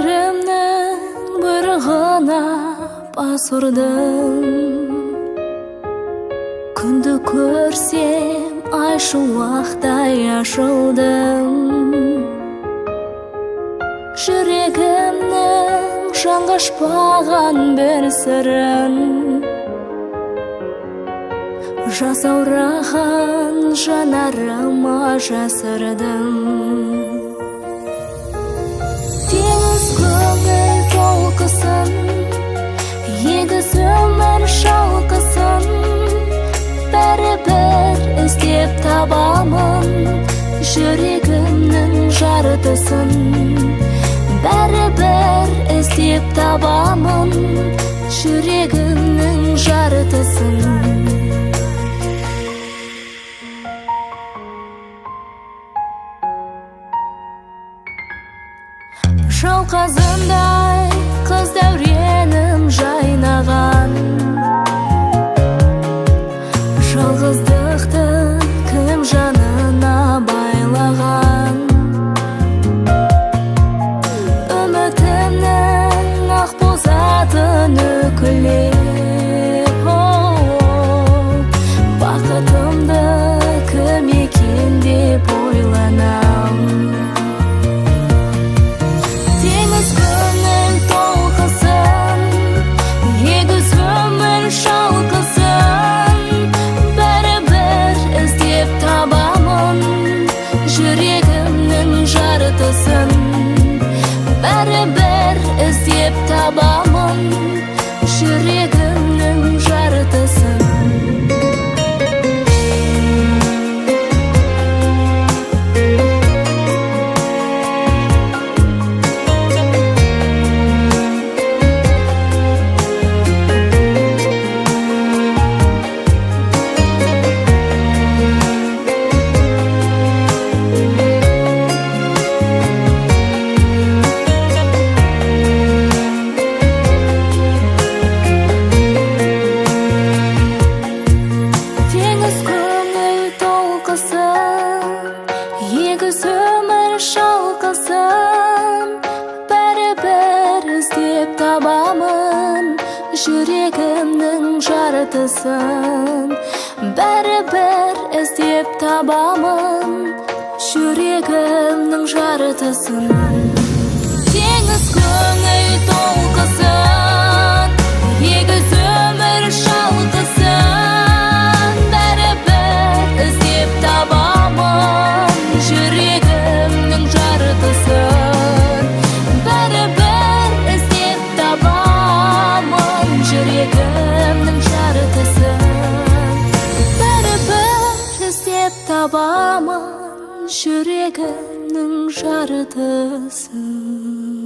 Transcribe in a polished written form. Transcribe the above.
Тәңірімнің бұйрығына бас ұрдым. Күнді көрсем ай шуақтай ашылдым. Жүрегімнің жанға ашпаған бір сырын жасаураған жанарыма жасырдым. Теңіз көңіл толқысын, егіз өмір шалқысын, бәрібір іздеп табамын жүрегімнің жарытысын. Бәрібір іздеп табамын жүрегімнің жарытысын. Жауқазындай қыз дәуренім жайнаған, жалғыздықты кім жанына байлаған. Үмітімнің ақ бозатын үкілеп, бақытымды кім екен деп ойланам. Бәрібір іздеп табамын жүрегімнің жарытысын. Егіз өмір шалқысын, бәрібір іздеп табамын жүрегімнің жарытысын. Бәрібір іздеп табамын жүрегімнің жарытысын. Теңіз көңіл толқысын, егіз өмір шалқысын, бәрібір іздеп табамын жүрегімнің жарытысын. Бәрібір іздеп табамын жүрегімнің жарытысын. Бәрібір іздеп табамын жүрегімнің жарытысын.